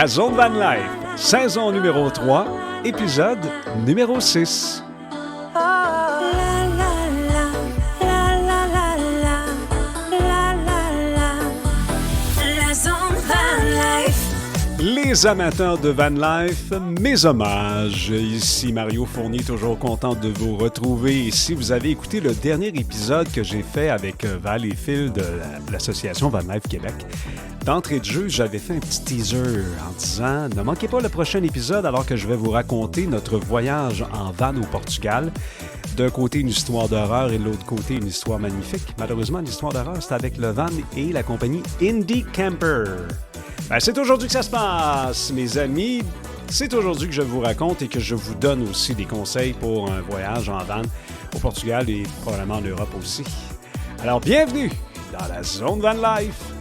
La Zone Van Life, saison numéro 3, épisode numéro 6. Les amateurs de Van Life, mes hommages. Ici Mario Fournier, toujours content de vous retrouver. Et si vous avez écouté le dernier épisode que j'ai fait avec Val et Phil de l'association Van Life Québec, d'entrée de jeu, j'avais fait un petit teaser en disant « Ne manquez pas le prochain épisode alors que je vais vous raconter notre voyage en van au Portugal. D'un côté, une histoire d'horreur et de l'autre côté, une histoire magnifique. Malheureusement, l'histoire d'horreur, c'est avec le van et la compagnie Indie Camper. » Ben, c'est aujourd'hui que ça se passe, mes amis. C'est aujourd'hui que je vous raconte et que je vous donne aussi des conseils pour un voyage en van au Portugal et probablement en Europe aussi. Alors, bienvenue dans la Zone Van Life.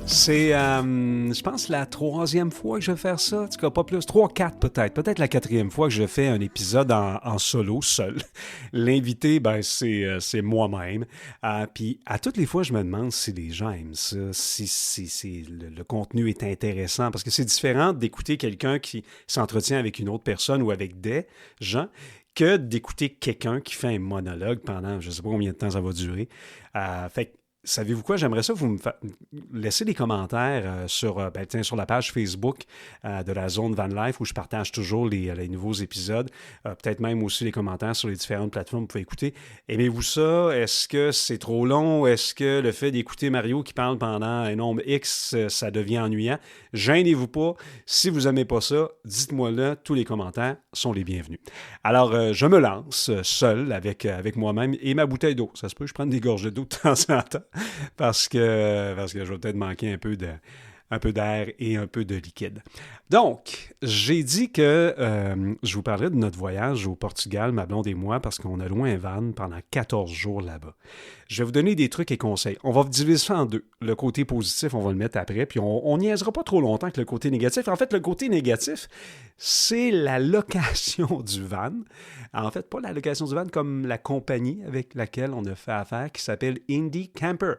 C'est, je pense, la troisième fois que je vais faire ça. En tout cas, pas plus. 3, 4 peut-être. Peut-être la quatrième fois que je fais un épisode en solo, seul. L'invité, ben, c'est moi-même. Puis, à toutes les fois, je me demande si les gens aiment ça, si le contenu est intéressant. Parce que c'est différent d'écouter quelqu'un qui s'entretient avec une autre personne ou avec des gens que d'écouter quelqu'un qui fait un monologue pendant, je ne sais pas combien de temps ça va durer. Fait que, savez-vous quoi? J'aimerais ça vous me laisser des commentaires sur la page Facebook de la Zone Van Life où je partage toujours les nouveaux épisodes. Peut-être même aussi les commentaires sur les différentes plateformes que vous pouvez écouter. Aimez-vous ça? Est-ce que c'est trop long? Est-ce que le fait d'écouter Mario qui parle pendant un nombre X, ça devient ennuyant? Gênez-vous pas. Si vous n'aimez pas ça, dites-moi-le. Tous les commentaires sont les bienvenus. Alors, je me lance seul avec moi-même et ma bouteille d'eau. Ça se peut que je prenne des gorgées d'eau de temps en temps. Parce que je vais peut-être manquer un peu d'air et un peu de liquide. Donc, j'ai dit que je vous parlerai de notre voyage au Portugal, ma blonde et moi, parce qu'on a loué un van pendant 14 jours là-bas. Je vais vous donner des trucs et conseils. On va diviser ça en deux. Le côté positif, on va le mettre après, puis on niaisera pas trop longtemps avec le côté négatif. En fait, le côté négatif, c'est la location du van. En fait, pas la location du van, comme la compagnie avec laquelle on a fait affaire, qui s'appelle Indie Camper.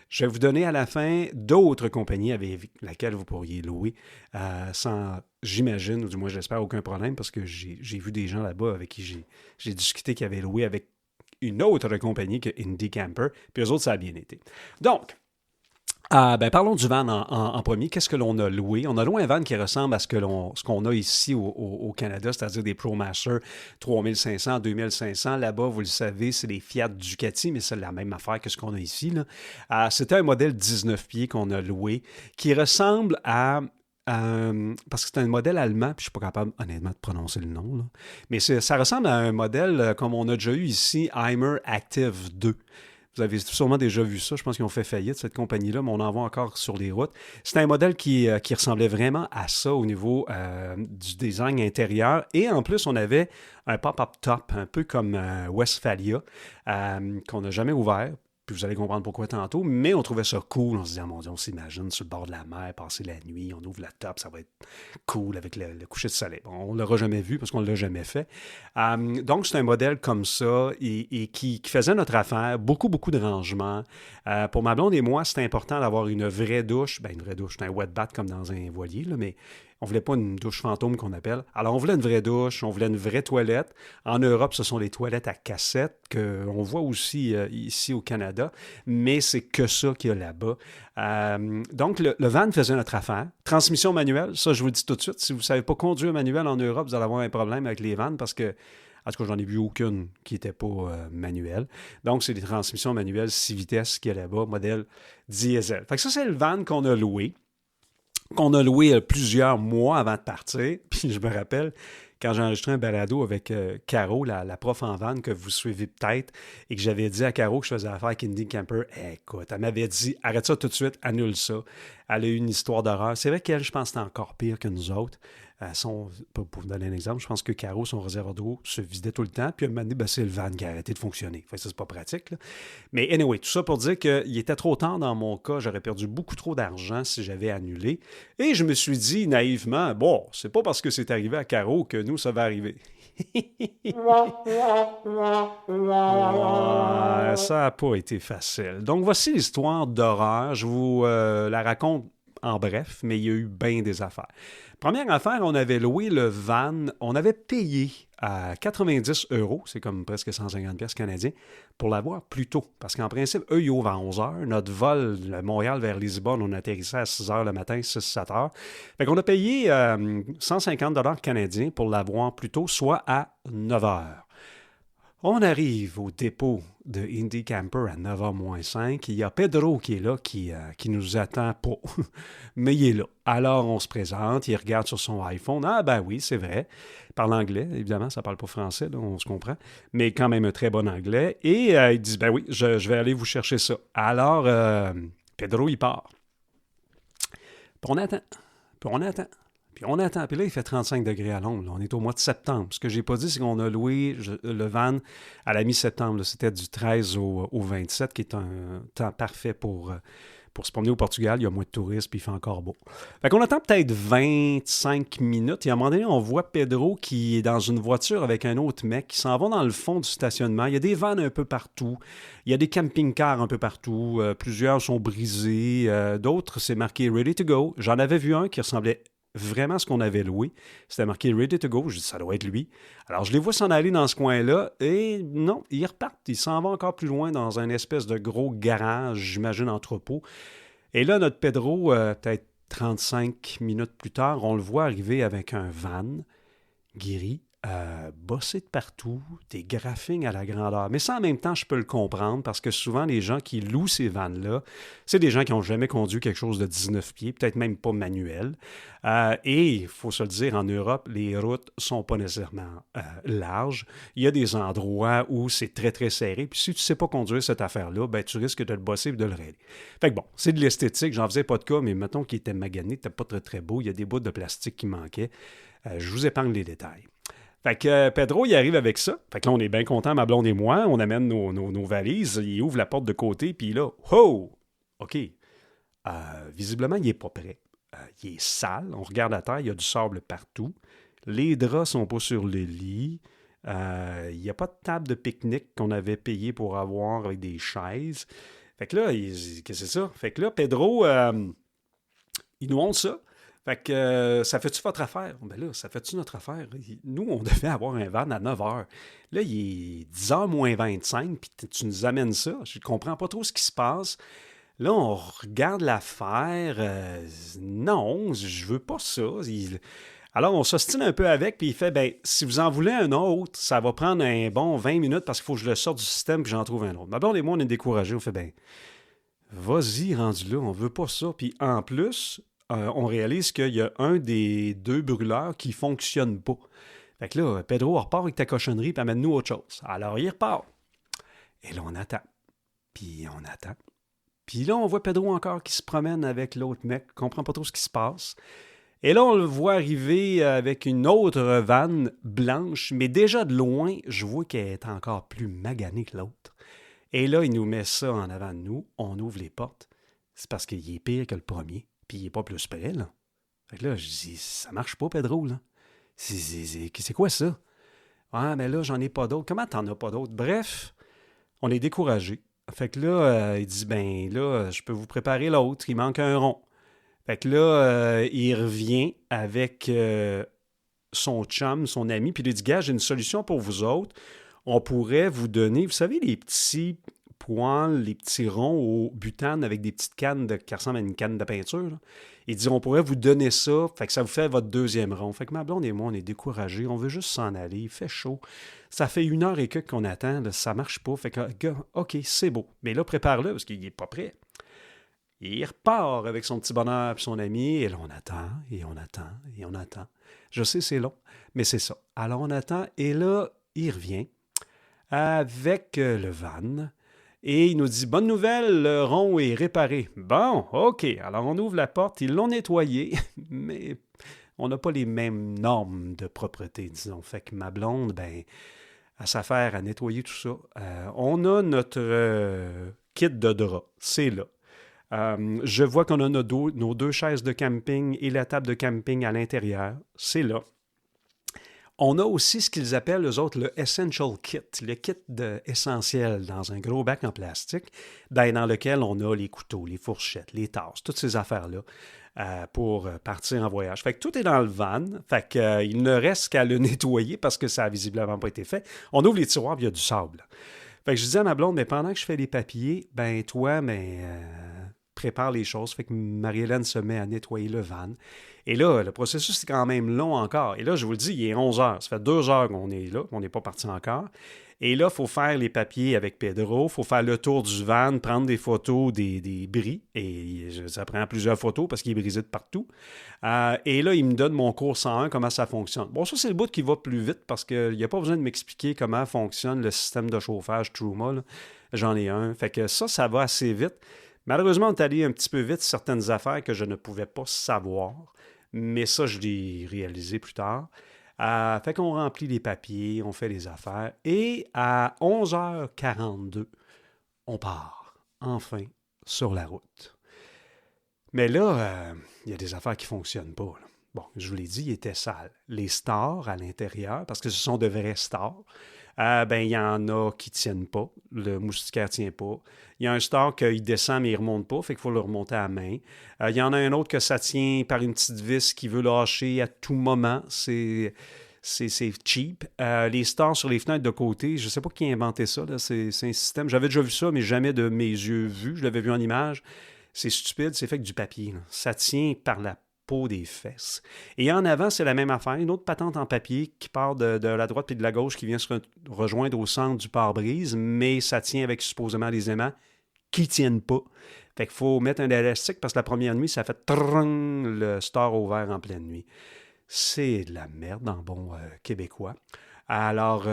Je vais vous donner à la fin d'autres compagnies avec lesquelles vous pourriez louer sans, j'imagine, ou du moins j'espère, aucun problème, parce que j'ai vu des gens là-bas avec qui j'ai discuté qui avaient loué avec une autre compagnie que Indie Camper, puis eux autres, ça a bien été. Donc, parlons du van en premier. Qu'est-ce que l'on a loué? On a loué un van qui ressemble à ce qu'on a ici au Canada, c'est-à-dire des ProMaster 3500, 2500. Là-bas, vous le savez, c'est des Fiat Ducati, mais c'est la même affaire que ce qu'on a ici, là. C'était un modèle 19 pieds qu'on a loué qui ressemble à... parce que c'est un modèle allemand, puis je ne suis pas capable, honnêtement, de prononcer le nom, là. Mais ça ressemble à un modèle comme on a déjà eu ici, Hymer Active 2. Vous avez sûrement déjà vu ça. Je pense qu'ils ont fait faillite, cette compagnie-là, mais on en voit encore sur les routes. C'est un modèle qui ressemblait vraiment à ça au niveau du design intérieur. Et en plus, on avait un pop-up top, un peu comme Westphalia, qu'on n'a jamais ouvert. Puis vous allez comprendre pourquoi tantôt, mais on trouvait ça cool. On se disait, mon Dieu, on s'imagine sur le bord de la mer, passer la nuit, on ouvre la top, ça va être cool avec le coucher de soleil. Bon, on ne l'aura jamais vu parce qu'on ne l'a jamais fait. Donc, c'est un modèle comme ça et qui faisait notre affaire. Beaucoup, beaucoup de rangements. Pour ma blonde et moi, c'était important d'avoir une vraie douche. Ben, une vraie douche, c'est un wet bath comme dans un voilier, là, mais on ne voulait pas une douche fantôme qu'on appelle. Alors, on voulait une vraie douche, on voulait une vraie toilette. En Europe, ce sont les toilettes à cassette qu'on voit aussi ici au Canada, mais c'est que ça qu'il y a là-bas. Donc, le van faisait notre affaire. Transmission manuelle, ça, je vous le dis tout de suite. Si vous ne savez pas conduire manuel en Europe, vous allez avoir un problème avec les vannes parce que, en tout cas, j'en ai vu aucune qui n'était pas manuelle. Donc, c'est des transmissions manuelles 6 vitesses qu'il y a là-bas, modèle diesel. Fait que ça, c'est le van qu'on a loué plusieurs mois avant de partir. Puis je me rappelle, quand j'ai enregistré un balado avec Caro, la prof en van que vous suivez peut-être, et que j'avais dit à Caro que je faisais affaire avec Indie Camper, écoute, elle m'avait dit, arrête ça tout de suite, annule ça. Elle a eu une histoire d'horreur. C'est vrai qu'elle, je pense, c'était encore pire que nous autres. Pour vous donner un exemple, je pense que Caro, son réservoir d'eau, se vidait tout le temps. Puis à un moment donné, c'est le van qui a arrêté de fonctionner. Fait que ça, c'est pas pratique, là. Mais anyway, tout ça pour dire qu'il était trop tard dans mon cas. J'aurais perdu beaucoup trop d'argent si j'avais annulé. Et je me suis dit naïvement, bon, c'est pas parce que c'est arrivé à Caro que nous, ça va arriver. Ça n'a pas été facile. Donc, voici l'histoire d'horreur. Je vous la raconte en bref, mais il y a eu bien des affaires. Première affaire, on avait loué le van, on avait payé à 90 €, c'est comme presque 150 pièces canadiens, pour l'avoir plus tôt. Parce qu'en principe, eux, ils ouvrent à 11 heures. Notre vol de Montréal vers Lisbonne, on atterrissait à 6 heures le matin, 6-7 heures. Fait qu'on a payé 150 $ canadiens pour l'avoir plus tôt, soit à 9 heures. On arrive au dépôt de Indie Camper à 9h moins 5. Il y a Pedro qui est là, qui nous attend pas. Mais il est là. Alors, on se présente, il regarde sur son iPhone. Ah ben oui, c'est vrai. Il parle anglais, évidemment, ça parle pas français, là, on se comprend. Mais quand même un très bon anglais. Et il dit, ben oui, je vais aller vous chercher ça. Alors, Pedro, il part. Puis on attend. Puis là, il fait 35 degrés à l'ombre. On est au mois de septembre. Ce que j'ai pas dit, c'est qu'on a loué le van à la mi-septembre. Là. C'était du 13 au 27, qui est un temps parfait pour se promener au Portugal. Il y a moins de touristes, puis il fait encore beau. Fait qu'on attend peut-être 25 minutes. Et à un moment donné, on voit Pedro qui est dans une voiture avec un autre mec qui s'en va dans le fond du stationnement. Il y a des vannes un peu partout. Il y a des camping-cars un peu partout. Plusieurs sont brisés. D'autres, c'est marqué « Ready to go ». J'en avais vu un qui ressemblait vraiment ce qu'on avait loué. C'était marqué « Ready to go ». Je dis « ça doit être lui ». Alors, je les vois s'en aller dans ce coin-là et non, ils repartent. Ils s'en vont encore plus loin dans un espèce de gros garage, j'imagine, entrepôt. Et là, notre Pedro, peut-être 35 minutes plus tard, on le voit arriver avec un van gris, bossé de partout, des graphings à la grandeur. Mais ça, en même temps, je peux le comprendre parce que souvent, les gens qui louent ces vannes-là, c'est des gens qui n'ont jamais conduit quelque chose de 19 pieds, peut-être même pas manuel. Et, il faut se le dire, en Europe, les routes ne sont pas nécessairement larges. Il y a des endroits où c'est très, très serré. Puis si tu ne sais pas conduire cette affaire-là, ben, tu risques de le bosser et de le raider. Fait que bon, c'est de l'esthétique. J'en faisais pas de cas, mais mettons qu'il était magané, il n'était pas très, très beau. Il y a des bouts de plastique qui manquaient. Je vous épargne les détails. Fait que Pedro, il arrive avec ça. Fait que là, on est bien contents, ma blonde et moi. On amène nos valises. Il ouvre la porte de côté, puis là, oh! OK. Visiblement, il n'est pas prêt. Il est sale. On regarde à terre, il y a du sable partout. Les draps sont pas sur le lit. Il n'y a pas de table de pique-nique qu'on avait payé pour avoir avec des chaises. Fait que là, qu'est-ce que c'est ça? Fait que là, Pedro, il nous montre ça. Fait que ça fait-tu votre affaire? Ben là, ça fait-tu notre affaire? Nous, on devait avoir un van à 9 heures. Là, il est 10 h moins 25, puis tu nous amènes ça. Je ne comprends pas trop ce qui se passe. Là, on regarde l'affaire. Non, je veux pas ça. Alors, on s'ostine un peu avec, puis il fait, ben, si vous en voulez un autre, ça va prendre un bon 20 minutes parce qu'il faut que je le sorte du système, puis j'en trouve un autre. Ma blonde et moi, on est découragés. On fait, ben, vas-y, rendu là, on veut pas ça. Puis en plus, on réalise qu'il y a un des deux brûleurs qui ne fonctionne pas. Fait que là, Pedro repart avec ta cochonnerie, puis amène-nous autre chose. Alors, il repart. Et là, on attend. Puis on attend. Puis là, on voit Pedro encore qui se promène avec l'autre mec, ne comprend pas trop ce qui se passe. Et là, on le voit arriver avec une autre vanne blanche, mais déjà de loin, je vois qu'elle est encore plus maganée que l'autre. Et là, il nous met ça en avant de nous, on ouvre les portes. C'est parce qu'il est pire que le premier, puis il n'est pas plus près, là. Fait que là, je dis, ça marche pas, Pedro, là. C'est quoi ça? Ah, mais là, j'en ai pas d'autres. Comment t'en as pas d'autres? Bref, on est découragés. Fait que là, il dit, ben là, je peux vous préparer l'autre, il manque un rond. Fait que là, il revient avec son chum, son ami, puis il dit, gars, j'ai une solution pour vous autres. On pourrait vous donner, vous savez, les petits poêles, les petits ronds au butane avec des petites cannes qui ressemblent à une canne de peinture. Là. Il dit, on pourrait vous donner ça, fait que ça vous fait votre deuxième rond. Fait que ma blonde et moi, on est découragés, on veut juste s'en aller, il fait chaud. Ça fait 1 heure et quelques qu'on attend, là, ça marche pas. Fait que, gars, OK, c'est beau. Mais là, prépare-le, parce qu'il n'est pas prêt. Et il repart avec son petit bonheur et son ami, et là, on attend, et on attend, et on attend. Je sais, c'est long, mais c'est ça. Alors, on attend, et là, il revient avec le van, et il nous dit, bonne nouvelle, le rond est réparé. Bon, OK, alors on ouvre la porte, ils l'ont nettoyé, mais on n'a pas les mêmes normes de propreté, disons. Fait que ma blonde, ben, à s'affaire à nettoyer tout ça. On a notre kit de drap, c'est là. Je vois qu'on a nos 2 chaises de camping et la table de camping à l'intérieur. C'est là. On a aussi ce qu'ils appellent, eux autres, le Essential Kit, le kit essentiel dans un gros bac en plastique, dans lequel on a les couteaux, les fourchettes, les tasses, toutes ces affaires-là pour partir en voyage. Fait que tout est dans le van, fait que, il ne reste qu'à le nettoyer parce que ça n'a visiblement pas été fait. On ouvre les tiroirs et il y a du sable. Fait que je disais à ma blonde, mais pendant que je fais les papiers, ben toi, prépare les choses. Fait que Marie-Hélène se met à nettoyer le van. Et là, le processus est quand même long encore. Et là, je vous le dis, il est 11 heures. Ça fait 2 heures qu'on est là, on n'est pas parti encore. Et là, il faut faire les papiers avec Pedro, il faut faire le tour du van, prendre des photos des bris. Et ça prend plusieurs photos parce qu'il est brisé de partout. Et là, il me donne mon cours 101, comment ça fonctionne. Bon, ça, c'est le bout qui va plus vite parce qu'il n'y a pas besoin de m'expliquer comment fonctionne le système de chauffage Truma, là. J'en ai un. Fait que ça va assez vite. Malheureusement, on est allé un petit peu vite sur certaines affaires que je ne pouvais pas savoir. Mais ça, je l'ai réalisé plus tard. Fait qu'on remplit les papiers, on fait les affaires. Et à 11h42, on part, enfin, sur la route. Mais là, il y a des affaires qui ne fonctionnent pas, là. Bon, je vous l'ai dit, il était sale. Les stars à l'intérieur, parce que ce sont de vrais stars, il y en a qui ne tiennent pas. Le moustiquaire ne tient pas. Il y a un star qu'il descend, mais il ne remonte pas, fait qu'il faut le remonter à la main. Il y en a un autre que ça tient par une petite vis qui veut lâcher à tout moment. C'est cheap. Les stars sur les fenêtres de côté, je ne sais pas qui a inventé ça. Là. C'est un système. J'avais déjà vu ça, mais jamais de mes yeux vus. Je l'avais vu en image. C'est stupide, c'est fait avec du papier. Là. Ça tient par la peau des fesses. Et en avant, c'est la même affaire. Une autre patente en papier qui part de la droite et de la gauche qui vient se rejoindre au centre du pare-brise, mais ça tient avec supposément des aimants qui ne tiennent pas. Fait qu'il faut mettre un élastique parce que la première nuit, ça fait trrrrng, le star au vert en pleine nuit. C'est de la merde en bon québécois. Alors,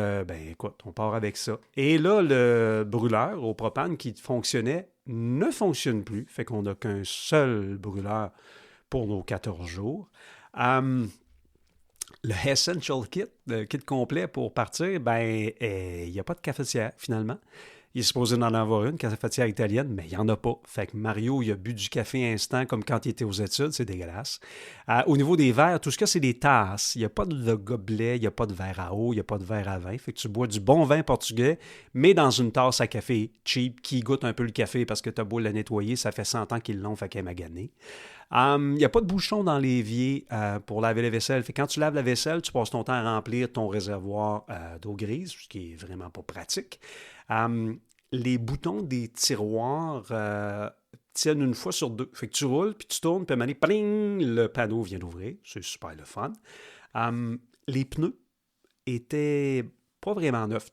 écoute, on part avec ça. Et là, le brûleur au propane qui fonctionnait ne fonctionne plus. Fait qu'on n'a qu'un seul brûleur pour nos 14 jours. Le Essential Kit, le kit complet pour partir, il n'y a pas de cafetière, finalement. Il est supposé en avoir une, cafetière italienne, mais il n'y en a pas. Fait que Mario, il a bu du café instant comme quand il était aux études, c'est dégueulasse. Au niveau des verres, tout ce qu'il y a, c'est des tasses. Il n'y a pas de gobelet, il n'y a pas de verre à eau, il n'y a pas de verre à vin. Fait que tu bois du bon vin portugais, mais dans une tasse à café cheap qui goûte un peu le café parce que tu as beau la nettoyer, ça fait 100 ans qu'ils l'ont, fait qu'elle est maganée. Il n'y a pas de bouchon dans l'évier pour laver la vaisselle. Fait que quand tu laves la vaisselle, tu passes ton temps à remplir ton réservoir d'eau grise, ce qui est vraiment pas pratique. Les boutons des tiroirs tiennent une fois sur deux. Fait que tu roules, puis tu tournes, puis à un moment donné, pling, le panneau vient d'ouvrir. C'est super le fun. Les pneus étaient pas vraiment neufs.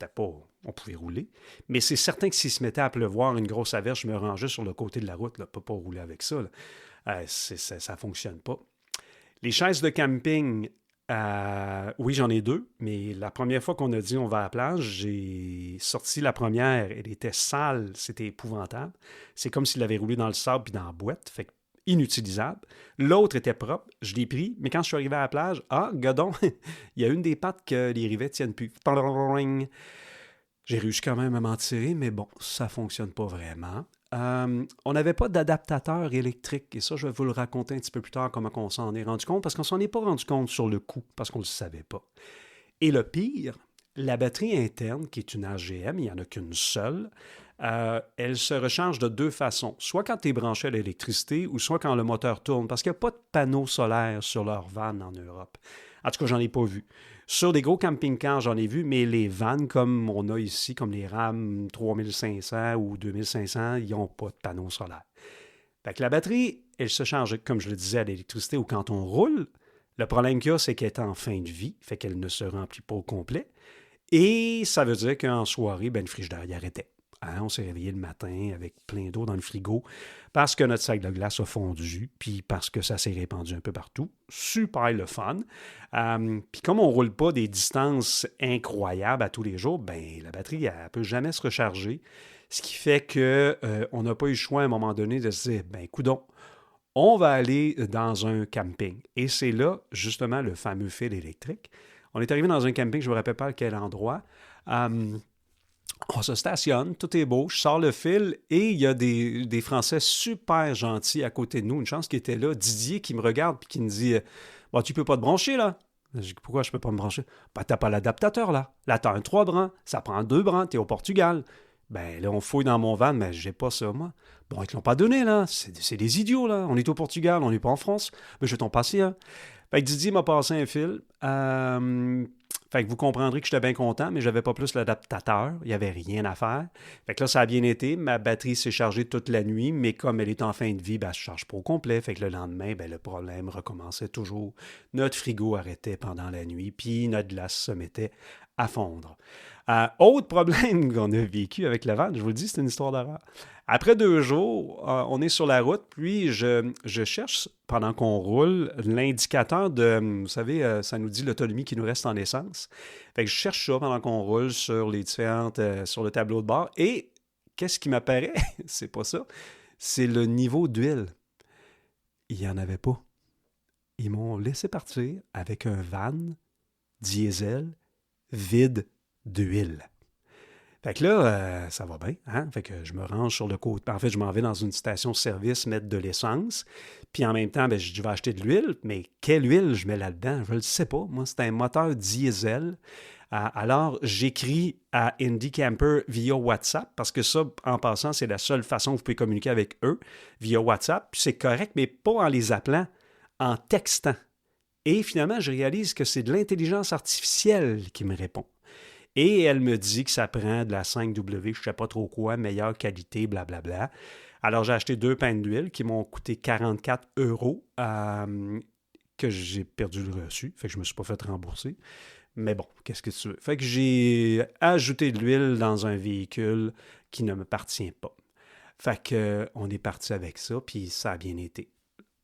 On pouvait rouler. Mais c'est certain que s'il se mettait à pleuvoir, une grosse averse, je me rangeais sur le côté de la route. Je ne peux pas rouler avec ça. Ça ne fonctionne pas. Les chaises de camping, oui, j'en ai 2, mais la première fois qu'on a dit on va à la plage, j'ai sorti la première, elle était sale, c'était épouvantable. C'est comme s'il l'avait roulé dans le sable puis dans la boîte, fait inutilisable. L'autre était propre, je l'ai pris, mais quand je suis arrivé à la plage, godon, il y a une des pattes que les rivets ne tiennent plus. J'ai réussi quand même à m'en tirer, mais bon, ça ne fonctionne pas vraiment. On n'avait pas d'adaptateur électrique, et ça, je vais vous le raconter un petit peu plus tard comment on s'en est rendu compte, parce qu'on s'en est pas rendu compte sur le coup, parce qu'on ne le savait pas. Et le pire, la batterie interne, qui est une AGM, il n'y en a qu'une seule, elle se recharge de 2 façons, soit quand tu es branché à l'électricité, ou soit quand le moteur tourne, parce qu'il n'y a pas de panneau solaire sur leur van en Europe. En tout cas, j'en ai pas vu. Sur des gros camping-cars, j'en ai vu, mais les vannes comme on a ici, comme les Ram 3500 ou 2500, ils n'ont pas de panneau solaire. Fait que la batterie, elle se charge, comme je le disais, à l'électricité ou quand on roule. Le problème qu'il y a, c'est qu'elle est en fin de vie, fait qu'elle ne se remplit pas au complet. Et ça veut dire qu'en soirée, le frigidaire, il arrêtait. On s'est réveillé le matin avec plein d'eau dans le frigo parce que notre sac de glace a fondu, puis parce que ça s'est répandu un peu partout. Super le fun. Puis comme on ne roule pas des distances incroyables à tous les jours, la batterie ne peut jamais se recharger. Ce qui fait qu'on n'a pas eu le choix à un moment donné de se dire, coudonc, on va aller dans un camping. Et c'est là, justement, le fameux fil électrique. On est arrivé dans un camping, je ne me rappelle pas à quel endroit. On se stationne, tout est beau, je sors le fil et il y a des Français super gentils à côté de nous. Une chance qu'il était là, Didier qui me regarde et qui me dit « Bon, tu peux pas te brancher là? » Je dis, pourquoi je peux pas me brancher? Ben, t'as pas l'adaptateur, là. Là, t'as un 3 brins. Ça prend 2 brins. T'es au Portugal. Ben, là, on fouille dans mon van, mais j'ai pas ça, moi. Bon, ils te l'ont pas donné, là. C'est des idiots, là. On est au Portugal, on n'est pas en France. Mais je vais t'en passer, hein. Fait que Didier m'a passé un fil. Fait que vous comprendrez que j'étais bien content, mais j'avais pas plus l'adaptateur. Il n'y avait rien à faire. Fait que là, ça a bien été. Ma batterie s'est chargée toute la nuit, mais comme elle est en fin de vie, ben, elle se charge pas au complet. Fait que le lendemain, ben, le problème recommençait toujours. Notre frigo arrêtait pendant la nuit, puis notre glace se mettait à fondre. Autre problème qu'on a vécu avec le van, je vous le dis, c'est une histoire d'horreur. Après 2 jours, on est sur la route, puis je cherche, pendant qu'on roule, l'indicateur de, vous savez, ça nous dit l'autonomie qui nous reste en essence. Fait que je cherche ça pendant qu'on roule sur les différentes, sur le tableau de bord, et qu'est-ce qui m'apparaît? C'est pas ça, c'est le niveau d'huile. Il n'y en avait pas. Ils m'ont laissé partir avec un van diesel vide d'huile. Fait que là, ça va bien, hein? Fait que je me range sur le côté. En fait, je m'en vais dans une station-service mettre de l'essence. Puis en même temps, ben, je vais acheter de l'huile. Mais quelle huile je mets là-dedans? Je ne le sais pas. Moi, c'est un moteur diesel. Alors, j'écris à Indie Camper via WhatsApp, parce que ça, en passant, c'est la seule façon que vous pouvez communiquer avec eux, via WhatsApp. Puis c'est correct, mais pas en les appelant, en textant. Et finalement, je réalise que c'est de l'intelligence artificielle qui me répond. Et elle me dit que ça prend de la 5W, je ne sais pas trop quoi, meilleure qualité, blablabla. Alors, j'ai acheté 2 pains d'huile qui m'ont coûté 44 € que j'ai perdu le reçu. Fait que je ne me suis pas fait rembourser. Mais bon, qu'est-ce que tu veux? Fait que j'ai ajouté de l'huile dans un véhicule qui ne m'appartient pas. Fait que on est parti avec ça, puis ça a bien été.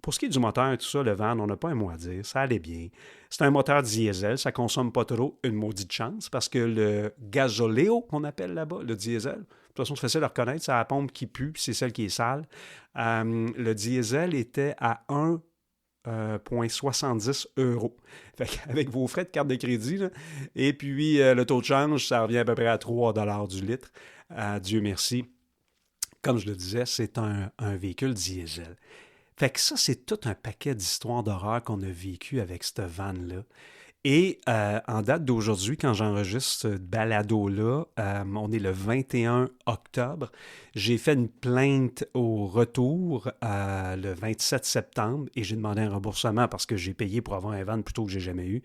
Pour ce qui est du moteur, tout ça, le van, on n'a pas un mot à dire, ça allait bien. C'est un moteur diesel, ça ne consomme pas trop, une maudite chance, parce que le gasoléo, qu'on appelle là-bas, le diesel, de toute façon, c'est facile à reconnaître, c'est la pompe qui pue, puis c'est celle qui est sale. Le diesel était à 1,70 €. Fait qu'avec vos frais de carte de crédit, là, et puis le taux de change, ça revient à peu près à 3 $ du litre. Dieu merci. Comme je le disais, c'est un véhicule diesel. Fait que ça, c'est tout un paquet d'histoires d'horreur qu'on a vécu avec cette van-là. Et en date d'aujourd'hui, quand j'enregistre ce balado-là, on est le 21 octobre. J'ai fait une plainte au retour le 27 septembre et j'ai demandé un remboursement parce que j'ai payé pour avoir un van plutôt que j'ai jamais eu.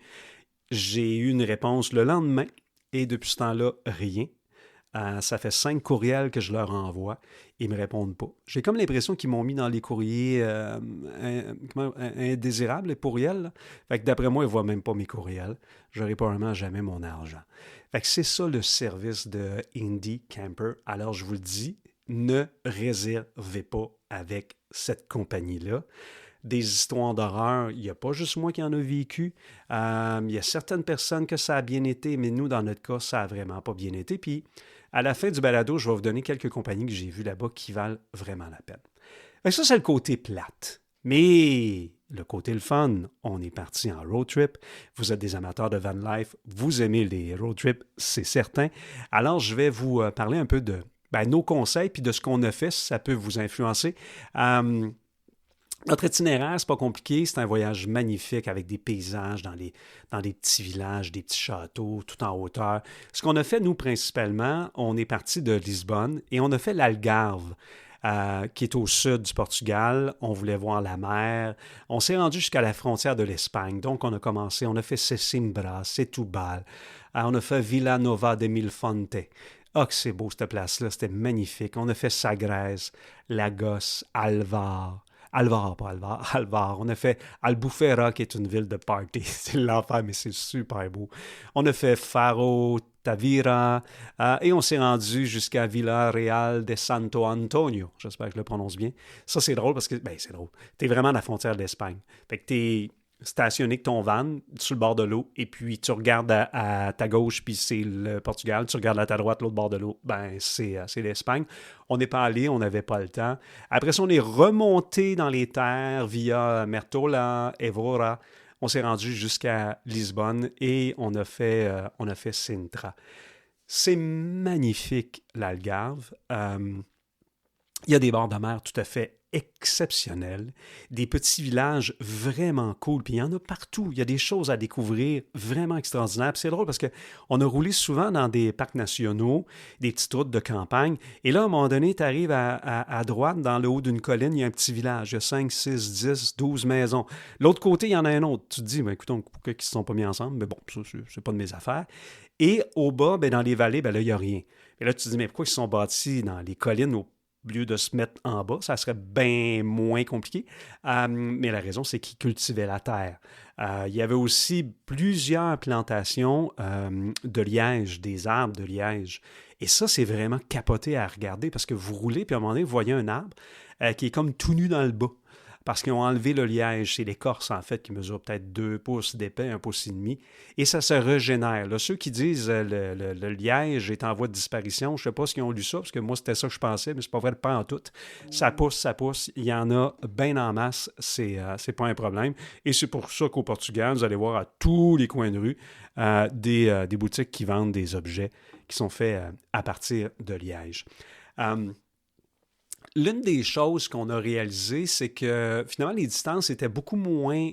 J'ai eu une réponse le lendemain et depuis ce temps-là, rien. Ça fait 5 courriels que je leur envoie. Ils ne me répondent pas. J'ai comme l'impression qu'ils m'ont mis dans les courriers indésirables, les courriels. Là. Fait que d'après moi, ils ne voient même pas mes courriels. Je n'aurai probablement jamais mon argent. Fait que c'est ça le service de Indie Camper. Alors, je vous le dis, ne réservez pas avec cette compagnie-là. Des histoires d'horreur, il n'y a pas juste moi qui en a vécu. Il y a certaines personnes que ça a bien été, mais nous, dans notre cas, ça n'a vraiment pas bien été. Puis, à la fin du balado, je vais vous donner quelques compagnies que j'ai vues là-bas qui valent vraiment la peine. Fait que ça, c'est le côté plate. Mais le côté le fun, on est parti en road trip. Vous êtes des amateurs de van life, vous aimez les road trips, c'est certain. Alors, je vais vous parler un peu de nos conseils puis de ce qu'on a fait, si ça peut vous influencer. Notre itinéraire, c'est pas compliqué, c'est un voyage magnifique avec des paysages dans des petits villages, des petits châteaux, tout en hauteur. Ce qu'on a fait, nous, principalement, on est parti de Lisbonne et on a fait l'Algarve, qui est au sud du Portugal. On voulait voir la mer. On s'est rendu jusqu'à la frontière de l'Espagne. Donc, on a fait Sesimbra, Setúbal. On a fait Vila Nova de Milfonte. Ah, que c'est beau, cette place-là. C'était magnifique. On a fait Sagres, Lagos, Alvar. Alvar. On a fait Albufeira, qui est une ville de party. C'est l'enfer, mais c'est super beau. On a fait Faro, Tavira, et on s'est rendu jusqu'à Villa Real de Santo Antonio. J'espère que je le prononce bien. Ça, c'est drôle parce que, c'est drôle. T'es vraiment à la frontière de l'Espagne. Fait que t'es stationné avec ton van sur le bord de l'eau et puis tu regardes à ta gauche puis c'est le Portugal, tu regardes à ta droite l'autre bord de l'eau, c'est l'Espagne. On n'est pas allé, on n'avait pas le temps. Après ça, on est remonté dans les terres via Mertola, Évora. On s'est rendu jusqu'à Lisbonne et on a fait Sintra. C'est magnifique, l'Algarve. Il y a des bords de mer tout à fait exceptionnels, des petits villages vraiment cool, puis il y en a partout. Il y a des choses à découvrir vraiment extraordinaires. Puis c'est drôle parce qu'on a roulé souvent dans des parcs nationaux, des petites routes de campagne, et là, à un moment donné, tu arrives à droite, dans le haut d'une colline, il y a un petit village, il y a 5, 6, 10, 12 maisons. L'autre côté, il y en a un autre. Tu te dis, ben, écoutons, pourquoi ils ne se sont pas mis ensemble? Mais bon, ça, c'est pas de mes affaires. Et au bas, ben, dans les vallées, ben, là, il n'y a rien. Et là, tu te dis, mais pourquoi ils se sont bâtis dans les collines au lieu de se mettre en bas, ça serait bien moins compliqué. Mais la raison, c'est qu'ils cultivaient la terre. Il y avait aussi plusieurs plantations de liège, des arbres de liège. Et ça, c'est vraiment capoté à regarder parce que vous roulez, puis à un moment donné, vous voyez un arbre qui est comme tout nu dans le bas. Parce qu'ils ont enlevé le liège. C'est l'écorce, en fait, qui mesure peut-être 2 pouces d'épais, 1 pouce et demi. Et ça se régénère. Là, ceux qui disent le liège est en voie de disparition, je ne sais pas s'ils ont lu ça, parce que moi, c'était ça que je pensais, mais c'est pas vrai, pas en tout. Ça pousse. Il y en a bien en masse. C'est pas un problème. Et c'est pour ça qu'au Portugal, vous allez voir à tous les coins de rue des boutiques qui vendent des objets qui sont faits à partir de liège. L'une des choses qu'on a réalisées, c'est que finalement, les distances étaient beaucoup moins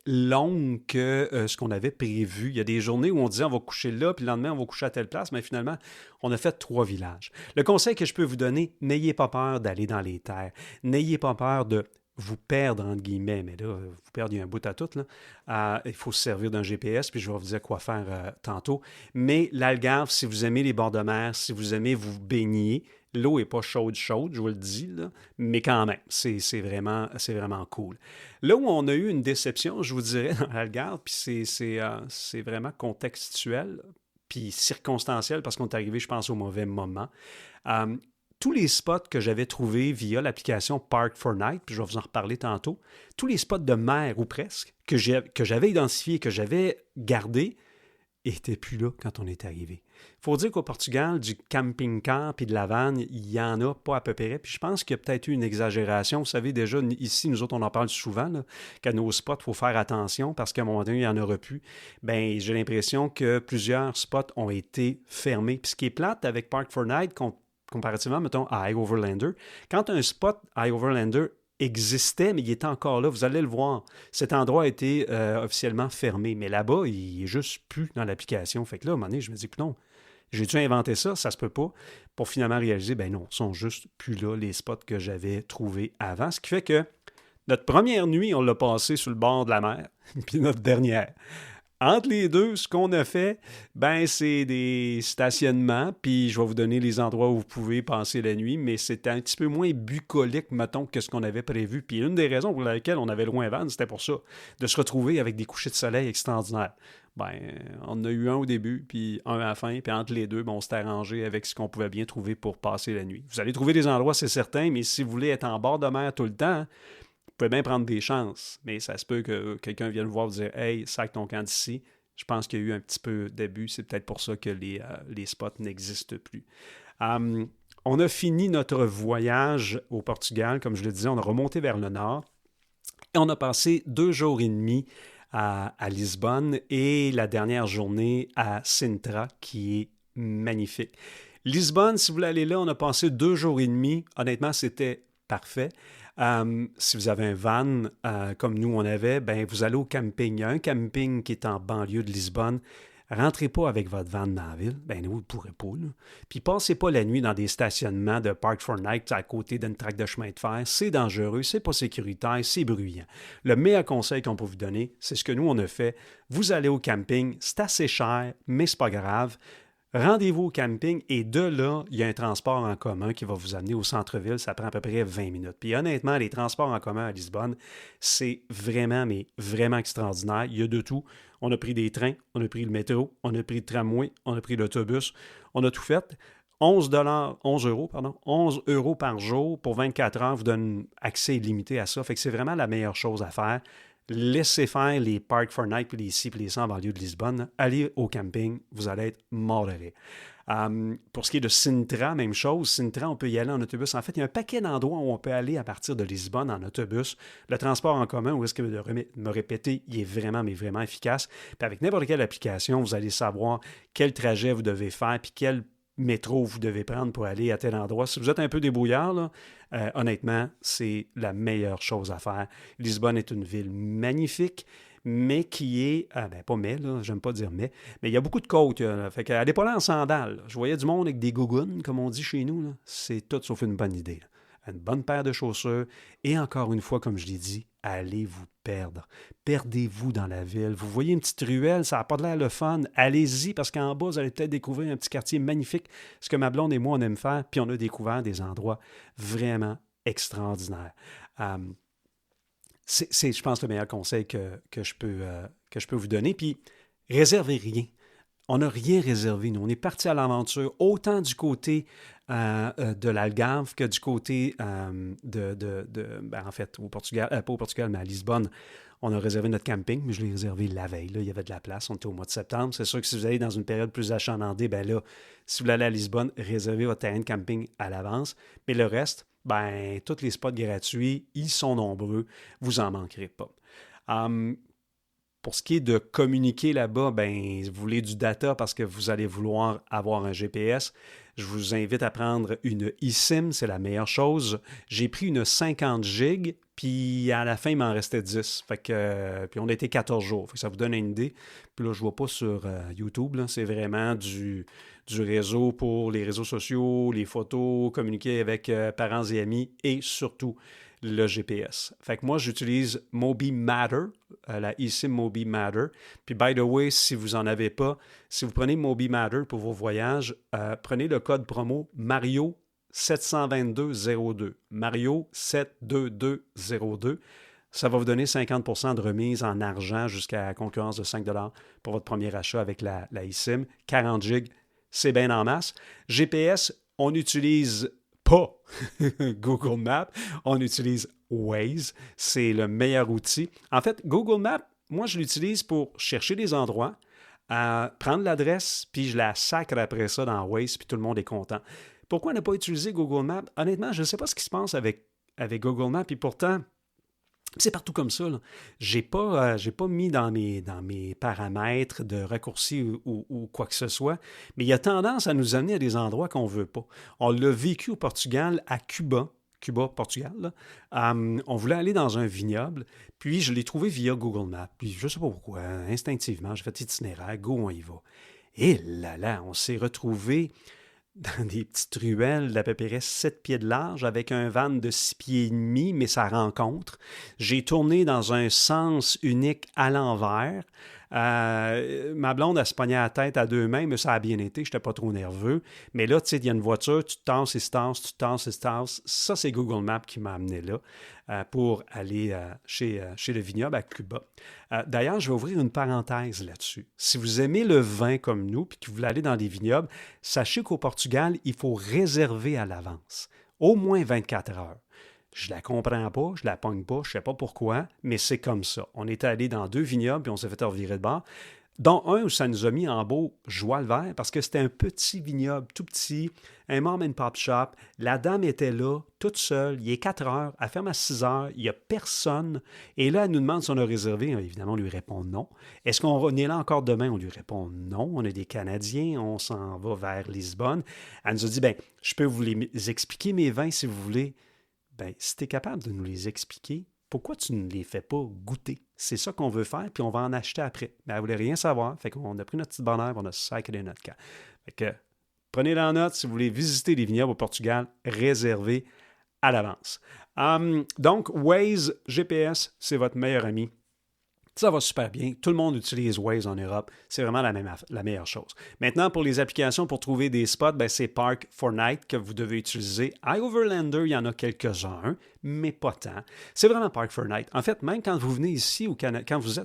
longues que ce qu'on avait prévu. Il y a des journées où on disait on va coucher là, puis le lendemain, on va coucher à telle place, mais finalement, on a fait 3 villages. Le conseil que je peux vous donner, n'ayez pas peur d'aller dans les terres. N'ayez pas peur de vous perdre, entre guillemets, mais là, vous perdez un bout à tout. Là. Il faut se servir d'un GPS, puis je vais vous dire quoi faire tantôt. Mais l'Algarve, si vous aimez les bords de mer, si vous aimez vous baigner, l'eau n'est pas chaude, je vous le dis, là, mais quand même, c'est vraiment cool. Là où on a eu une déception, je vous dirais, dans l'Algarve, puis c'est vraiment contextuel, puis circonstanciel, parce qu'on est arrivé, je pense, au mauvais moment. Tous les spots que j'avais trouvés via l'application Park4Night, puis je vais vous en reparler tantôt, tous les spots de mer ou presque, que j'avais identifiés, que j'avais gardés, n'étaient plus là quand on est arrivé. Il faut dire qu'au Portugal, du camping-car puis de la vanne, il n'y en a pas à peu près. Puis je pense qu'il y a peut-être eu une exagération. Vous savez, déjà, ici, nous autres, on en parle souvent, là, qu'à nos spots, il faut faire attention parce qu'à un moment donné, il n'y en aura plus. Bien, j'ai l'impression que plusieurs spots ont été fermés. Puis ce qui est plate avec Park4Night, comparativement, mettons, à High Overlander, quand un spot High Overlander existait, mais il était encore là. Vous allez le voir. Cet endroit a été officiellement fermé. Mais là-bas, il n'est juste plus dans l'application. Fait que là, à un moment donné, je me dis, non, j'ai-tu inventé ça? Ça se peut pas. Pour finalement réaliser, ben non, ils sont juste plus là, les spots que j'avais trouvés avant. Ce qui fait que notre première nuit, on l'a passé sur le bord de la mer. Puis notre dernière. Entre les deux, ce qu'on a fait, ben c'est des stationnements, puis je vais vous donner les endroits où vous pouvez passer la nuit, mais c'était un petit peu moins bucolique, mettons, que ce qu'on avait prévu. Puis une des raisons pour lesquelles on avait loin Van, c'était pour ça, de se retrouver avec des couchers de soleil extraordinaires. Ben, on en a eu un au début, puis un à la fin, puis entre les deux, ben, on s'est arrangé avec ce qu'on pouvait bien trouver pour passer la nuit. Vous allez trouver des endroits, c'est certain, mais si vous voulez être en bord de mer tout le temps, vous pouvez bien prendre des chances, mais ça se peut que quelqu'un vienne vous voir et vous dire « Hey, sac ton camp d'ici ». Je pense qu'il y a eu un petit peu d'abus. C'est peut-être pour ça que les spots n'existent plus. On a fini notre voyage au Portugal. Comme je le disais, on a remonté vers le nord. Et on a passé 2 jours et demi à Lisbonne et la dernière journée à Sintra, qui est magnifique. Lisbonne, si vous voulez aller là, on a passé 2 jours et demi. Honnêtement, c'était parfait. Si vous avez un van comme nous on avait, ben vous allez au camping. Il y a un camping qui est en banlieue de Lisbonne. Rentrez pas avec votre van dans la ville. Ben vous ne pourrez pas. Là. Puis passez pas la nuit dans des stationnements de Park4Night à côté d'une traque de chemin de fer. C'est dangereux, c'est pas sécuritaire, c'est bruyant. Le meilleur conseil qu'on peut vous donner, c'est ce que nous on a fait. Vous allez au camping, c'est assez cher, mais c'est pas grave. Rendez-vous au camping et de là, il y a un transport en commun qui va vous amener au centre-ville. Ça prend à peu près 20 minutes. Puis honnêtement, les transports en commun à Lisbonne, c'est vraiment, mais vraiment extraordinaire. Il y a de tout. On a pris des trains, on a pris le métro, on a pris le tramway, on a pris l'autobus. On a tout fait. 11 euros par jour pour 24 heures vous donne accès illimité à ça. Fait que c'est vraiment la meilleure chose à faire. Laissez faire les Park4Night, puis les ci, puis les ça en banlieue de Lisbonne. Allez au camping, vous allez être mort de rire. Pour ce qui est de Sintra, même chose. Sintra, on peut y aller en autobus. En fait, il y a un paquet d'endroits où on peut aller à partir de Lisbonne en autobus. Le transport en commun, au risque de me répéter, il est vraiment, mais vraiment efficace. Puis avec n'importe quelle application, vous allez savoir quel trajet vous devez faire, puis quelle métro vous devez prendre pour aller à tel endroit. Si vous êtes un peu débrouillard, là, honnêtement, c'est la meilleure chose à faire. Lisbonne est une ville magnifique, mais qui est... pas mais, là, j'aime pas dire mais il y a beaucoup de côtes. Fait qu'elle n'est pas là en sandales. Là. Je voyais du monde avec des gougounes, comme on dit chez nous. Là. C'est tout sauf une bonne idée. Là. Une bonne paire de chaussures. Et encore une fois, comme je l'ai dit, allez vous perdre. Perdez-vous dans la ville. Vous voyez une petite ruelle, ça n'a pas de l'air le fun. Allez-y, parce qu'en bas, vous allez peut-être découvrir un petit quartier magnifique. Ce que ma blonde et moi, on aime faire. Puis on a découvert des endroits vraiment extraordinaires. C'est, je pense, le meilleur conseil que je peux vous donner. Puis, réservez rien. On n'a rien réservé, nous. On est parti à l'aventure, autant du côté de l'Algarve que du côté en fait, au Portugal, pas au Portugal, mais à Lisbonne. On a réservé notre camping, mais je l'ai réservé la veille. Là, il y avait de la place. On était au mois de septembre. C'est sûr que si vous allez dans une période plus achalandée, ben là, si vous allez à Lisbonne, réservez votre terrain de camping à l'avance. Mais le reste, ben, tous les spots gratuits, ils sont nombreux. Vous n'en manquerez pas. Pour ce qui est de communiquer là-bas, ben, vous voulez du data parce que vous allez vouloir avoir un GPS. Je vous invite à prendre une eSIM, c'est la meilleure chose. J'ai pris une 50 gigs, puis à la fin, il m'en restait 10. Fait que, puis on a été 14 jours. Fait que ça vous donne une idée. Puis là, je ne vois pas sur YouTube, là, c'est vraiment du réseau pour les réseaux sociaux, les photos, communiquer avec parents et amis et surtout le GPS. Fait que moi, j'utilise Mobi Matter, la eSIM Mobi Matter. Puis, by the way, si vous n'en avez pas, si vous prenez Mobi Matter pour vos voyages, prenez le code promo Mario 72202. Mario 72202. Ça va vous donner 50% de remise en argent jusqu'à la concurrence de 5 $ pour votre premier achat avec la eSIM. 40 gigs, c'est bien en masse. GPS, on n'utilise pas Google Maps, on utilise Waze. C'est le meilleur outil. En fait, Google Maps, moi, je l'utilise pour chercher des endroits, prendre l'adresse, puis je la sacre après ça dans Waze, puis tout le monde est content. Pourquoi ne pas utiliser Google Maps? Honnêtement, je ne sais pas ce qui se passe avec Google Maps, et pourtant, c'est partout comme ça. Je n'ai pas mis dans mes paramètres de raccourcis ou quoi que ce soit, mais il y a tendance à nous amener à des endroits qu'on ne veut pas. On l'a vécu au Portugal, à Cuba, Portugal. Là. On voulait aller dans un vignoble, puis je l'ai trouvé via Google Maps. Puis je ne sais pas pourquoi, instinctivement, j'ai fait itinéraire, go, on y va. Et là, on s'est retrouvés dans des petites ruelles d'à peu près 7 pieds de large avec un van de 6 pieds et demi, mais ça rencontre. J'ai tourné dans un sens unique à l'envers. Ma blonde, elle se pognait la tête à deux mains, mais ça a bien été, je n'étais pas trop nerveux. Mais là, tu sais, il y a une voiture, tu te tasses et se tasses, tu te tasses et se tasses. Ça, c'est Google Maps qui m'a amené là pour aller chez le vignoble à Cuba. D'ailleurs, je vais ouvrir une parenthèse là-dessus. Si vous aimez le vin comme nous, puis que vous voulez aller dans des vignobles, sachez qu'au Portugal, il faut réserver à l'avance, au moins 24 heures. Je la comprends pas, je la pogne pas, je sais pas pourquoi, mais c'est comme ça. On est allé dans 2 vignobles, puis on s'est fait revirer de bord, dont un où ça nous a mis en beau joie le vert, parce que c'était un petit vignoble, tout petit, un mom and pop shop. La dame était là, toute seule, il est 4 heures, elle ferme à 6 heures, il n'y a personne. Et là, elle nous demande si on a réservé. Évidemment, on lui répond non. Est-ce qu'on est là encore demain? On lui répond non. On est des Canadiens, on s'en va vers Lisbonne. Elle nous a dit, je peux vous les expliquer mes vins si vous voulez. Si tu es capable de nous les expliquer, pourquoi tu ne les fais pas goûter? C'est ça qu'on veut faire, puis on va en acheter après. Mais elle ne voulait rien savoir, fait qu'on a pris notre petite bonheur, on a sacré notre camp. Fait que, prenez-le en note, si vous voulez visiter les vignobles au Portugal, réservez à l'avance. Donc, Waze, GPS, c'est votre meilleur ami. Ça va super bien. Tout le monde utilise Waze en Europe. C'est vraiment la meilleure chose. Maintenant, pour les applications pour trouver des spots, c'est Park4Night que vous devez utiliser. iOverlander, il y en a quelques-uns, mais pas tant. C'est vraiment Park4Night. En fait, même quand vous venez ici au Canada, quand vous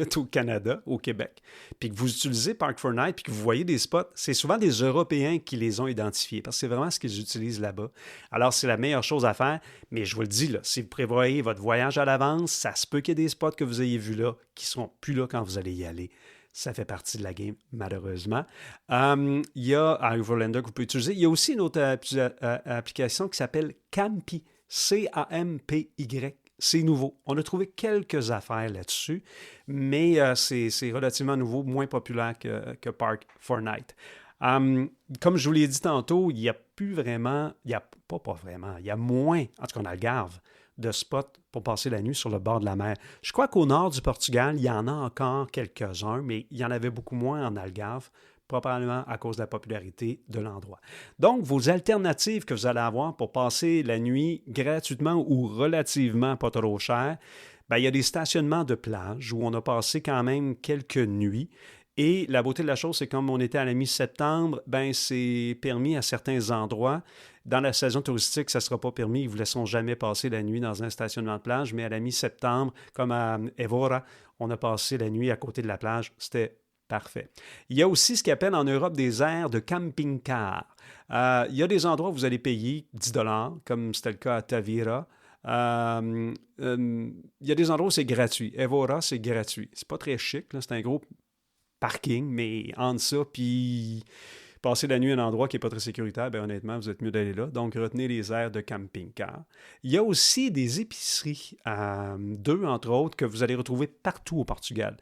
êtes au Canada, au Québec, puis que vous utilisez Park4Night, puis que vous voyez des spots, c'est souvent des Européens qui les ont identifiés, parce que c'est vraiment ce qu'ils utilisent là-bas. Alors, c'est la meilleure chose à faire, mais je vous le dis, là, si vous prévoyez votre voyage à l'avance, ça se peut qu'il y ait des spots que vous ayez vus là, qui ne seront plus là quand vous allez y aller. Ça fait partie de la game, malheureusement. Il y a iOverlander que vous pouvez utiliser. Il y a aussi une autre application qui s'appelle Campy. C-A-M-P-Y. C'est nouveau. On a trouvé quelques affaires là-dessus, mais c'est relativement nouveau, moins populaire que Park4Night. Comme je vous l'ai dit tantôt, il n'y a plus vraiment, il y a pas vraiment, il y a moins, en tout cas en Algarve, de spots pour passer la nuit sur le bord de la mer. Je crois qu'au nord du Portugal, il y en a encore quelques-uns, mais il y en avait beaucoup moins en Algarve, probablement à cause de la popularité de l'endroit. Donc, vos alternatives que vous allez avoir pour passer la nuit gratuitement ou relativement pas trop cher, ben, il y a des stationnements de plage où on a passé quand même quelques nuits. Et la beauté de la chose, c'est comme on était à la mi-septembre, ben c'est permis à certains endroits. Dans la saison touristique, ça ne sera pas permis. Ils ne vous laisseront jamais passer la nuit dans un stationnement de plage. Mais à la mi-septembre, comme à Évora, on a passé la nuit à côté de la plage. C'était parfait. Il y a aussi ce qu'ils appellent en Europe des aires de camping-car. Il y a des endroits où vous allez payer 10 comme c'était le cas à Tavira. Il y a des endroits où c'est gratuit. Évora, c'est gratuit. C'est pas très chic, là. C'est un gros parking, mais entre ça, puis passer la nuit à un endroit qui n'est pas très sécuritaire, bien honnêtement, vous êtes mieux d'aller là. Donc, retenez les aires de camping-car. Il y a aussi des épiceries, deux entre autres, que vous allez retrouver partout au Portugal.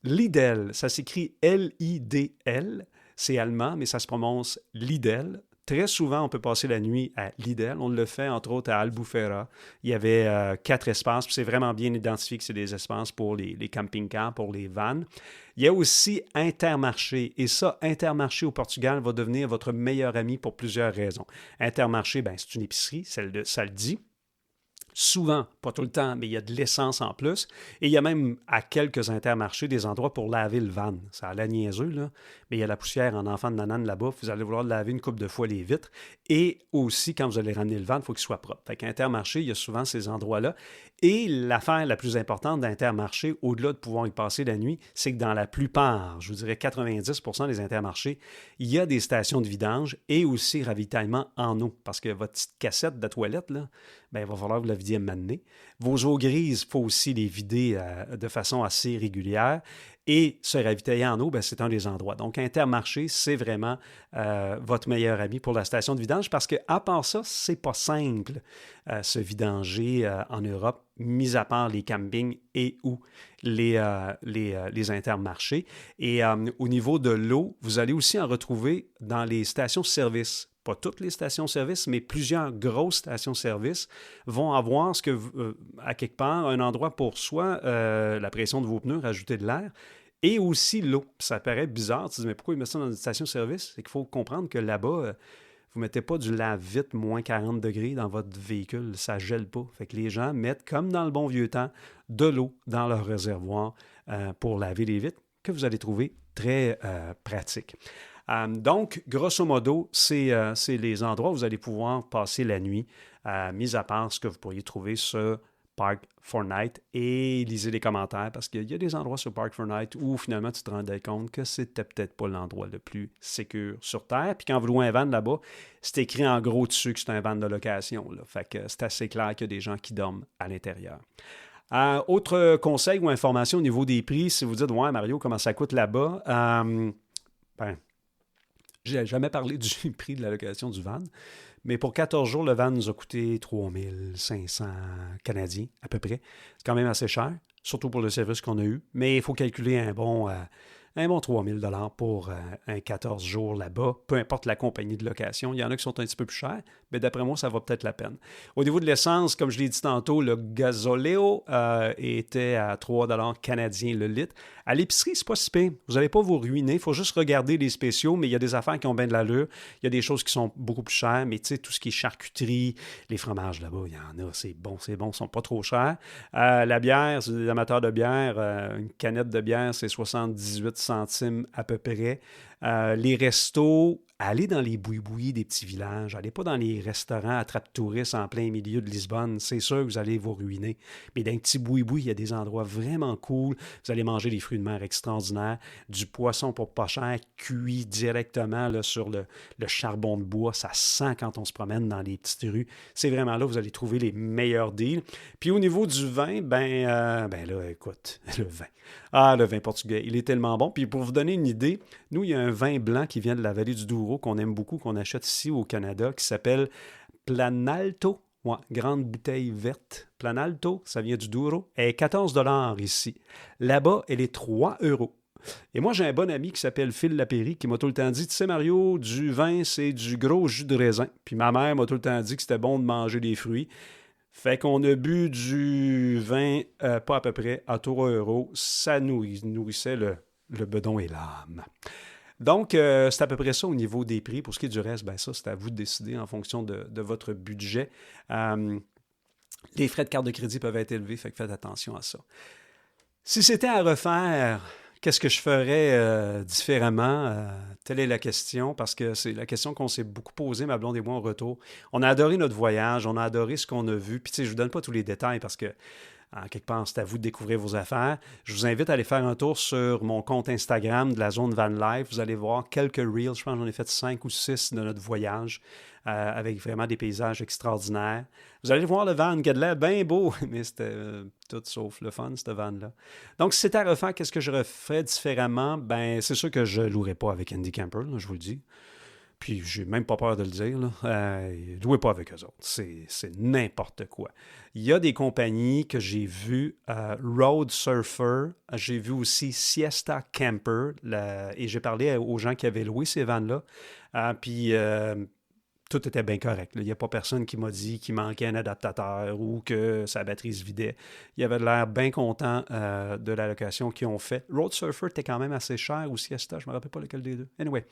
Lidl, ça s'écrit L-I-D-L, c'est allemand, mais ça se prononce Lidl. Très souvent, on peut passer la nuit à Lidl. On le fait, entre autres, à Albufeira. Il y avait 4 espaces, puis c'est vraiment bien identifié que c'est des espaces pour les camping-cars, pour les vannes. Il y a aussi Intermarché. Et ça, Intermarché au Portugal va devenir votre meilleur ami pour plusieurs raisons. Intermarché, ben, c'est une épicerie, ça le dit. Souvent, pas tout le temps, mais il y a de l'essence en plus. Et il y a même à quelques Intermarchés des endroits pour laver le van. Ça a l'air niaiseux, là, mais il y a la poussière en enfant de nanane là-bas. Vous allez vouloir laver une couple de fois les vitres. Et aussi, quand vous allez ramener le van, il faut qu'il soit propre. Fait qu'Intermarché, il y a souvent ces endroits-là. Et l'affaire la plus importante d'Intermarché, au-delà de pouvoir y passer la nuit, c'est que dans la plupart, je vous dirais 90% des Intermarchés, il y a des stations de vidange et aussi ravitaillement en eau. Parce que votre petite cassette de toilette, là, ben, il va falloir que vous la vidiez maintenant. Vos eaux grises, il faut aussi les vider de façon assez régulière. Et se ravitailler en eau, ben, c'est un des endroits. Donc, Intermarché, c'est vraiment votre meilleur ami pour la station de vidange parce qu'à part ça, c'est pas simple se vidanger en Europe, mis à part les campings et ou les intermarchés. Et au niveau de l'eau, vous allez aussi en retrouver dans les stations-service. Pas toutes les stations-service, mais plusieurs grosses stations-service vont avoir à quelque part un endroit pour soit la pression de vos pneus, rajouter de l'air, et aussi l'eau. Ça paraît bizarre, tu te dis, mais pourquoi ils mettent ça dans une station-service? C'est qu'il faut comprendre que là-bas, vous ne mettez pas du lave-vite moins 40 degrés dans votre véhicule, ça ne gèle pas. Fait que les gens mettent, comme dans le bon vieux temps, de l'eau dans leur réservoir pour laver les vitres, que vous allez trouver très pratique. Donc, grosso modo, c'est les endroits où vous allez pouvoir passer la nuit, mis à part ce que vous pourriez trouver sur Park4Night, et lisez les commentaires parce qu'il y a des endroits sur Park4Night où finalement tu te rendais compte que c'était peut-être pas l'endroit le plus sécur sur Terre. Puis quand vous louez un van là-bas, c'est écrit en gros dessus que c'est un van de location, là. Fait que c'est assez clair qu'il y a des gens qui dorment à l'intérieur. Autre conseil ou information au niveau des prix, si vous dites « Ouais, Mario, comment ça coûte là-bas? » J'ai jamais parlé du prix de la location du van, mais pour 14 jours, le van nous a coûté 3500 Canadiens à peu près. C'est quand même assez cher, surtout pour le service qu'on a eu, mais il faut calculer un bon 3000 $ pour un 14 jours là-bas, peu importe la compagnie de location. Il y en a qui sont un petit peu plus chers, mais d'après moi, ça va peut-être la peine. Au niveau de l'essence, comme je l'ai dit tantôt, le gasoleo était à 3 $ canadiens le litre. À l'épicerie, c'est pas si pire. Vous n'allez pas vous ruiner. Il faut juste regarder les spéciaux, mais il y a des affaires qui ont bien de l'allure. Il y a des choses qui sont beaucoup plus chères, mais tu sais, tout ce qui est charcuterie, les fromages là-bas, il y en a, c'est bon, ils ne sont pas trop chers. La bière, c'est des amateurs de bière. Une canette de bière, c'est 78 centimes à peu près. Les restos, allez dans les boui-boui des petits villages. Allez pas dans les restaurants attrape-touristes en plein milieu de Lisbonne. C'est sûr que vous allez vous ruiner. Mais dans les petits boui-boui, il y a des endroits vraiment cool. Vous allez manger des fruits de mer extraordinaires, du poisson pour pas cher, cuit directement là, sur le charbon de bois. Ça sent quand on se promène dans les petites rues. C'est vraiment là que vous allez trouver les meilleurs deals. Puis au niveau du vin, ben là, écoute, le vin. Le vin portugais, il est tellement bon. Puis pour vous donner une idée, nous, il y a un vin blanc qui vient de la vallée du Douro qu'on aime beaucoup, qu'on achète ici au Canada, qui s'appelle Planalto. Ouais, grande bouteille verte. Planalto, ça vient du Douro. Elle est 14 $ ici. Là-bas, elle est 3 €. Et moi, j'ai un bon ami qui s'appelle Phil Lapéry qui m'a tout le temps dit, tu sais Mario, du vin, c'est du gros jus de raisin. Puis ma mère m'a tout le temps dit que c'était bon de manger des fruits. Fait qu'on a bu du vin, pas à peu près, à 3 €. Ça nourrissait le bedon et l'âme. Donc, c'est à peu près ça au niveau des prix. Pour ce qui est du reste, ben ça, c'est à vous de décider en fonction de votre budget. Les frais de carte de crédit peuvent être élevés, fait que faites attention à ça. Si c'était à refaire, qu'est-ce que je ferais différemment? Telle est la question, parce que c'est la question qu'on s'est beaucoup posée, ma blonde et moi, au retour. On a adoré notre voyage, on a adoré ce qu'on a vu. Puis, tu sais, je ne vous donne pas tous les détails parce que, en quelque part, c'est à vous de découvrir vos affaires. Je vous invite à aller faire un tour sur mon compte Instagram de la zone Van Life. Vous allez voir quelques reels. Je pense que j'en ai fait 5 ou 6 de notre voyage avec vraiment des paysages extraordinaires. Vous allez voir le van qui a de l'air bien beau, mais c'était tout sauf le fun, cette van-là. Donc, si c'était à refaire, qu'est-ce que je referais différemment? Ben, c'est sûr que je ne louerais pas avec Andy Camper, là, je vous le dis. Puis, j'ai même pas peur de le dire. Louez pas avec eux autres. C'est n'importe quoi. Il y a des compagnies que j'ai vues, Road Surfer, j'ai vu aussi Siesta Camper, et j'ai parlé aux gens qui avaient loué ces vannes-là. Puis, tout était bien correct. Il n'y a pas personne qui m'a dit qu'il manquait un adaptateur ou que sa batterie se vidait. Il avait l'air bien content de la location qu'ils ont fait. Road Surfer était quand même assez cher ou Siesta, je ne me rappelle pas lequel des deux. Anyway.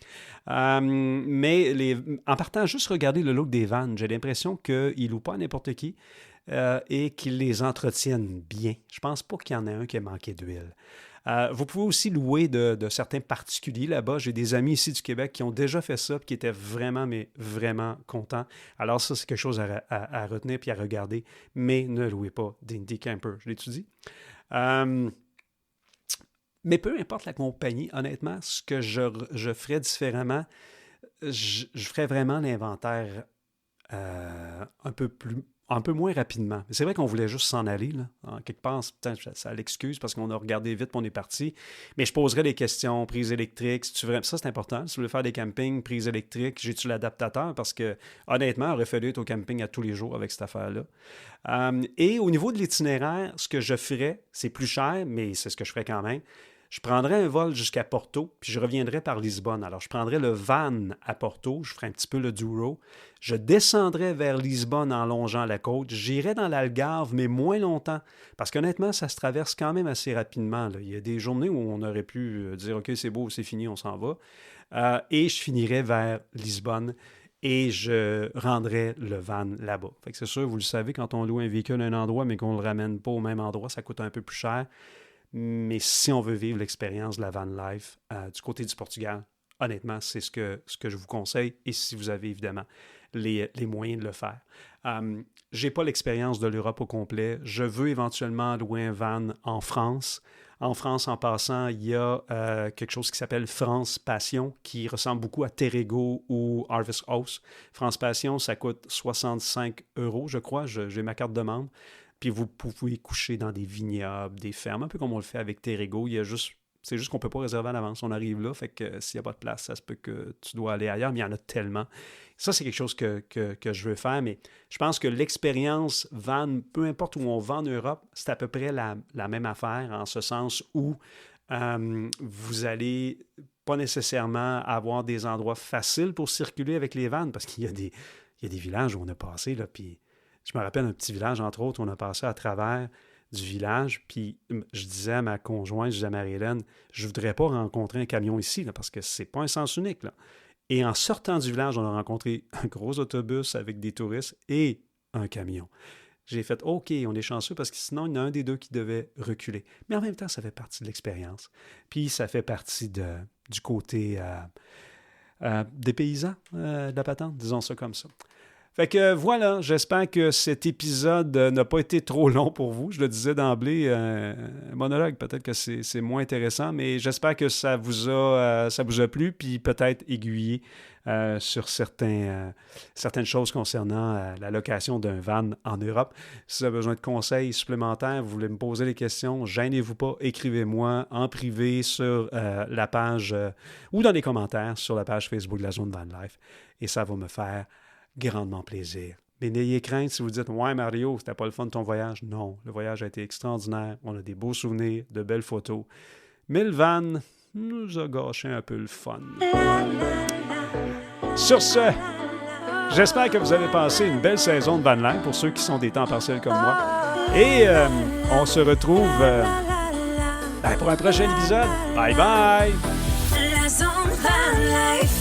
Mais en partant, juste regarder le look des vannes, j'ai l'impression qu'ils ne louent pas à n'importe qui et qu'ils les entretiennent bien. Je pense pas qu'il y en ait un qui a manqué d'huile. Vous pouvez aussi louer de certains particuliers là-bas. J'ai des amis ici du Québec qui ont déjà fait ça et qui étaient vraiment, mais vraiment contents. Alors ça, c'est quelque chose à retenir puis à regarder. Mais ne louez pas d'Indy Camper. Je l'ai-tu dit? Mais peu importe la compagnie, honnêtement, ce que je ferais différemment, je ferais vraiment l'inventaire un peu moins rapidement. C'est vrai qu'on voulait juste s'en aller, là. En quelque part, ça l'excuse parce qu'on a regardé vite et on est parti. Mais je poserais des questions, prise électrique, ça c'est important. Si vous voulez faire des campings, prise électrique, j'ai-tu l'adaptateur? Parce que, honnêtement, il aurait fallu être au camping à tous les jours avec cette affaire-là. Et au niveau de l'itinéraire, ce que je ferais, c'est plus cher, mais c'est ce que je ferais quand même. Je prendrais un vol jusqu'à Porto, puis je reviendrais par Lisbonne. Alors, je prendrais le van à Porto, je ferais un petit peu le Douro. Je descendrais vers Lisbonne en longeant la côte. J'irais dans l'Algarve, mais moins longtemps. Parce qu'honnêtement, ça se traverse quand même assez rapidement, là. Il y a des journées où on aurait pu dire « OK, c'est beau, c'est fini, on s'en va. » Et je finirais vers Lisbonne et je rendrais le van là-bas. Fait que c'est sûr, vous le savez, quand on loue un véhicule à un endroit, mais qu'on ne le ramène pas au même endroit, ça coûte un peu plus cher. Mais si on veut vivre l'expérience de la van life du côté du Portugal, honnêtement, c'est ce que je vous conseille. Et si vous avez évidemment les moyens de le faire. Je n'ai pas l'expérience de l'Europe au complet. Je veux éventuellement louer un van en France. En France, en passant, il y a quelque chose qui s'appelle France Passion, qui ressemble beaucoup à Terrego ou Harvest House. France Passion, ça coûte 65 €, je crois. J'ai ma carte de membre. Puis vous pouvez coucher dans des vignobles, des fermes, un peu comme on le fait avec Terrego. C'est juste qu'on ne peut pas réserver à l'avance. On arrive là, fait que s'il n'y a pas de place, ça se peut que tu dois aller ailleurs, mais il y en a tellement. Ça, c'est quelque chose que je veux faire, mais je pense que l'expérience van, peu importe où on va en Europe, c'est à peu près la même affaire, en ce sens où vous allez pas nécessairement avoir des endroits faciles pour circuler avec les vannes, parce qu'il y a des villages où on a passé, là, puis je me rappelle un petit village, entre autres, où on a passé à travers du village, puis je disais à ma conjointe, je disais à Marie-Hélène, je ne voudrais pas rencontrer un camion ici, là, parce que c'est pas un sens unique, là. Et en sortant du village, on a rencontré un gros autobus avec des touristes et un camion. J'ai fait « OK, on est chanceux parce que sinon, il y en a un des deux qui devait reculer. » Mais en même temps, ça fait partie de l'expérience. Puis ça fait partie du côté des paysans de la patente, disons ça comme ça. Fait que voilà, j'espère que cet épisode n'a pas été trop long pour vous. Je le disais d'emblée, un monologue, peut-être que c'est moins intéressant, mais j'espère que ça vous a plu, puis peut-être aiguillé sur certaines choses concernant la location d'un van en Europe. Si vous avez besoin de conseils supplémentaires, vous voulez me poser des questions, gênez-vous pas, écrivez-moi en privé sur la page ou dans les commentaires sur la page Facebook de la Zone Van Life, et ça va me faire grandement plaisir. Mais n'ayez crainte si vous dites « Ouais, Mario, c'était pas le fun de ton voyage. » Non, le voyage a été extraordinaire. On a des beaux souvenirs, de belles photos. Mais le van, nous a gâché un peu le fun. Sur ce, j'espère que vous avez passé une belle saison de Van Life pour ceux qui sont des temps partiels comme moi. Et on se retrouve pour un prochain épisode. Bye bye! La zone Van Life.